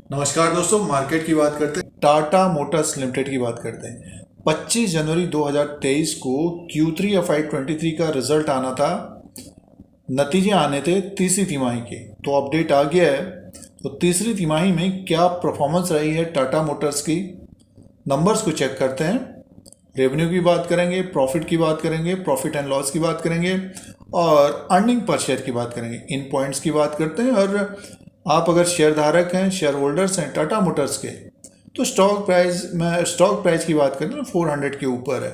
नमस्कार दोस्तों, मार्केट की बात करते हैं। टाटा मोटर्स लिमिटेड की बात करते हैं। 25 जनवरी 2023 को Q3 FY23 का रिजल्ट आना था। नतीजे आने थे तीसरी तिमाही के, तो अपडेट आ गया है। तो तीसरी तिमाही में क्या परफॉर्मेंस रही है टाटा मोटर्स की, नंबर्स को चेक करते हैं। रेवेन्यू की बात करेंगे, प्रॉफिट की बात करेंगे, प्रॉफिट एंड लॉस की बात करेंगे और अर्निंग पर शेयर की बात करेंगे। इन पॉइंट्स की बात करते हैं। और आप अगर शेयर धारक हैं, शेयर होल्डर्स हैं टाटा मोटर्स के, तो स्टॉक प्राइस की बात करें तो 400 के ऊपर है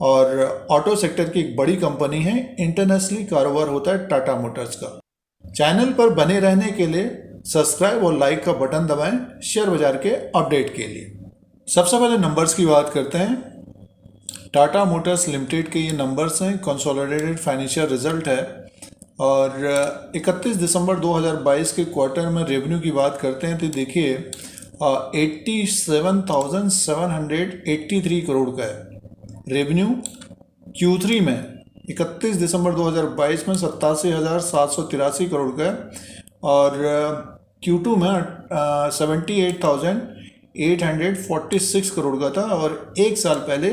और ऑटो सेक्टर की एक बड़ी कंपनी है। इंटरनेशनली कारोबार होता है टाटा मोटर्स का। चैनल पर बने रहने के लिए सब्सक्राइब और लाइक का बटन दबाएं शेयर बाजार के अपडेट के लिए। सबसे पहले नंबर्स की बात करते हैं। टाटा मोटर्स लिमिटेड के ये नंबर्स हैं, कंसोलिडेटेड फाइनेंशियल रिजल्ट है और 31 दिसंबर 2022 के क्वार्टर में रेवेन्यू की बात करते हैं तो देखिए 87,783 करोड़ का है रेवेन्यू। Q3 में 31 दिसंबर 2022 में 87,783 करोड़ का है और Q2 में 78,846 करोड़ का था और एक साल पहले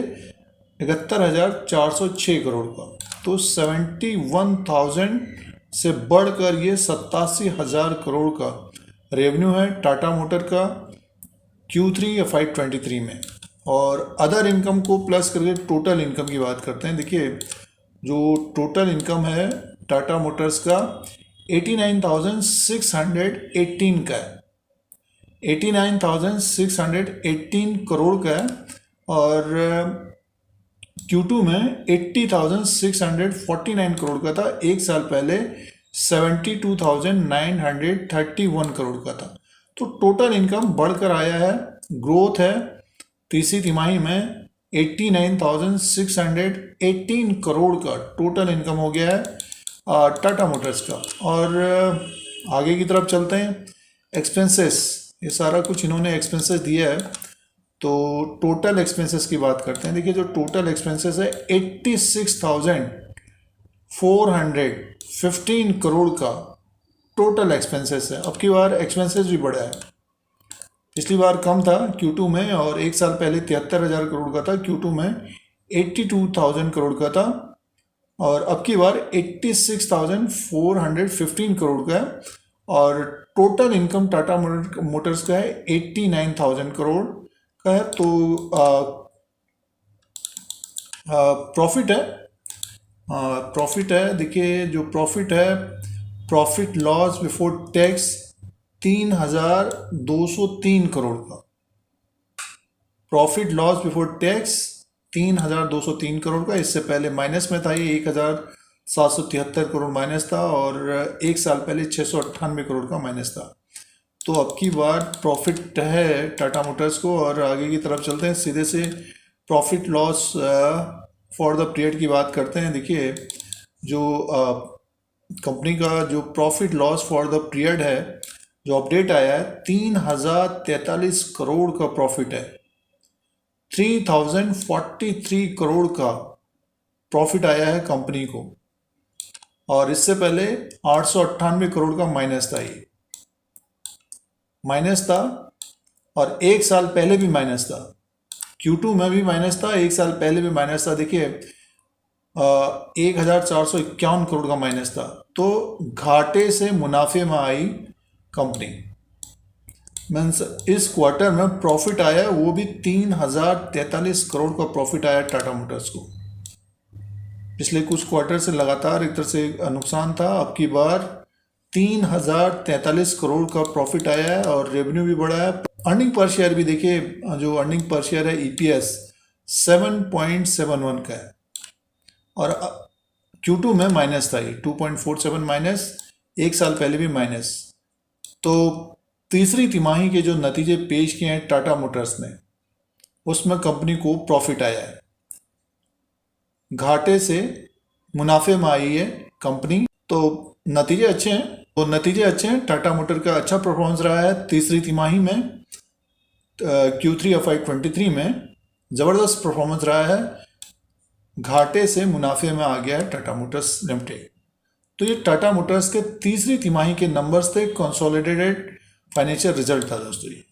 71,406 करोड़ का। तो 71,000 से बढ़कर ये 87,000 करोड़ का रेवेन्यू है टाटा मोटर का Q3 FY23 में। और अदर इनकम को प्लस करके टोटल इनकम की बात करते हैं। देखिए जो टोटल इनकम है टाटा मोटर्स का 89,618 का है, 89,618 करोड़ का है और Q2 में 80,649 करोड़ का था। एक साल पहले 72,931 करोड़ का था। तो टोटल इनकम बढ़कर आया है, ग्रोथ है। तीसरी तिमाही में 89,618 करोड़ का टोटल इनकम हो गया है टाटा मोटर्स का। और आगे की तरफ चलते हैं। एक्सपेंसेस, ये सारा कुछ इन्होंने एक्सपेंसेस दिया है तो टोटल एक्सपेंसेस की बात करते हैं। देखिए जो टोटल एक्सपेंसेस है 86,415 करोड़ का टोटल एक्सपेंसेस है। अब की बार एक्सपेंसेस भी बढ़ा है, पिछली बार कम था Q2 में और एक साल पहले 73,000 करोड़ का था, Q2 में 82,000 करोड़ का था और अब की बार 86,415 करोड़ का है और टोटल इनकम टाटा मोटर्स का है 89,000 करोड़ का है। तो प्रॉफिट है। देखिए जो प्रॉफिट है, profit loss before tax 3,203 crore का। Profit loss before tax 3,203 crore का। इससे पहले माइनस में था, ये 1,773 करोड़ माइनस था और एक साल पहले 698 करोड़ का माइनस था। तो अब की बार प्रॉफिट है टाटा मोटर्स को। और आगे की तरफ चलते हैं, सीधे से profit loss for the period की बात करते हैं। देखिए जो कंपनी का जो profit loss for the period है, जो अपडेट आया है 3,043 करोड़ का प्रॉफिट है। 3,043 करोड़ का प्रॉफिट आया है कंपनी को और इससे पहले 898 करोड़ का माइनस था और एक साल पहले भी माइनस था। Q2 में भी माइनस था, एक साल पहले भी माइनस था। देखिए 1,451 करोड़ का माइनस था। तो घाटे से मुनाफे में आई कंपनी। मीन्स इस क्वार्टर में प्रॉफिट आया, वो भी 3,043 करोड़ का प्रॉफिट आया टाटा मोटर्स को। पिछले कुछ क्वार्टर से लगातार एक तरह से नुकसान था। अब की बार 3,043 करोड़ का प्रॉफिट आया है और रेवेन्यू भी बढ़ा है। अर्निंग पर शेयर भी देखिए, जो अर्निंग पर शेयर है EPS 7.71 का है और Q2 में माइनस था, ये 2.47 माइनस, एक साल पहले भी माइनस। तो तीसरी तिमाही के जो नतीजे पेश किए हैं टाटा मोटर्स ने, उसमें कंपनी को प्रॉफिट आया है। घाटे से मुनाफे में आई है कंपनी। तो नतीजे अच्छे हैं। टाटा मोटर का अच्छा परफॉर्मेंस रहा है तीसरी तिमाही में। Q3 FY23 में ज़बरदस्त परफॉर्मेंस रहा है। घाटे से मुनाफे में आ गया है टाटा मोटर्स लिमिटेड। तो ये टाटा मोटर्स के तीसरी तिमाही के नंबर्स थे, कंसोलिडेटेड फाइनेंशियल रिजल्ट था दोस्तों ये।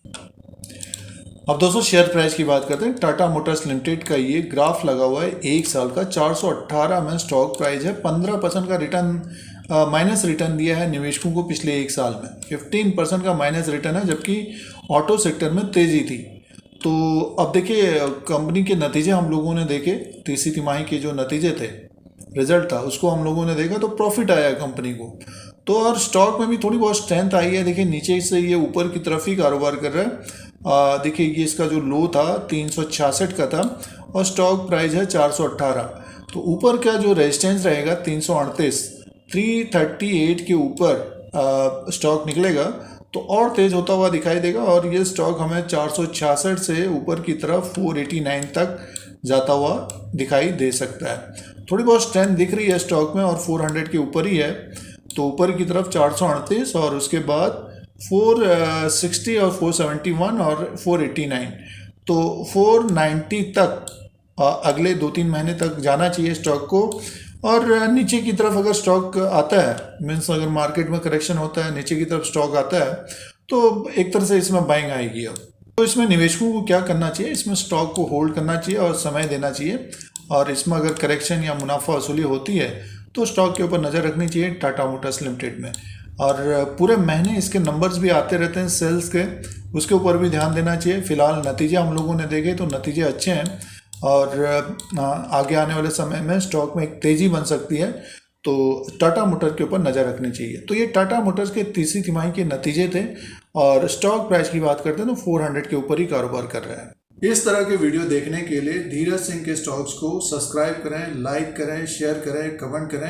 अब दोस्तों शेयर प्राइस की बात करते हैं। टाटा मोटर्स लिमिटेड का ये ग्राफ लगा हुआ है 1 साल का, 418 में स्टॉक प्राइस है। 15% का रिटर्न माइनस रिटर्न दिया है निवेशकों को पिछले 1 साल में। 15% का माइनस रिटर्न है, जबकि ऑटो सेक्टर में तेजी थी। तो अब देखिए कंपनी के नतीजे हम लोगों ने देखे, तीसरी तिमाही के जो नतीजे थे, रिजल्ट था, उसको हम लोगों ने देखा तो प्रॉफिट आया कंपनी को। तो और स्टॉक में भी थोड़ी बहुत स्ट्रेंथ आई है। देखिए नीचे से ये ऊपर की तरफ ही कारोबार कर रहा है। देखिए ये इसका जो लो था 366 का था और स्टॉक प्राइस है 418। तो ऊपर का जो रेजिस्टेंस रहेगा 338, 338 के ऊपर स्टॉक निकलेगा तो और तेज होता हुआ दिखाई देगा और ये स्टॉक हमें 466 से ऊपर की तरफ 489 तक जाता हुआ दिखाई दे सकता है। थोड़ी बहुत स्ट्रेंथ दिख रही है स्टॉक में और 400 के ऊपर ही है। तो ऊपर की तरफ 438 और उसके बाद 460 और 471 और 489, तो 490 तक अगले 2-3 महीने तक जाना चाहिए स्टॉक को। और नीचे की तरफ अगर स्टॉक आता है, मीन्स अगर मार्केट में करेक्शन होता है, नीचे की तरफ स्टॉक आता है, तो एक तरह से इसमें बाइंग आएगी। अब तो इसमें निवेशकों को क्या करना चाहिए, इसमें स्टॉक को होल्ड करना चाहिए और समय देना चाहिए। और इसमें अगर करेक्शन या मुनाफा वसूली होती है तो स्टॉक के ऊपर नज़र रखनी चाहिए टाटा मोटर्स लिमिटेड में। और पूरे महीने इसके नंबर्स भी आते रहते हैं सेल्स के, उसके ऊपर भी ध्यान देना चाहिए। फिलहाल नतीजे हम लोगों ने देखे तो नतीजे अच्छे हैं और आगे आने वाले समय में स्टॉक में एक तेज़ी बन सकती है, तो टाटा मोटर के ऊपर नज़र रखनी चाहिए। तो ये टाटा मोटर्स के तीसरी तिमाही के नतीजे थे और स्टॉक प्राइस की बात करते हैं तो 400 के ऊपर ही कारोबार कर रहा है। इस तरह के वीडियो देखने के लिए धीरज सिंह के स्टॉक्स को सब्सक्राइब करें, लाइक करें, शेयर करें, कमेंट करें।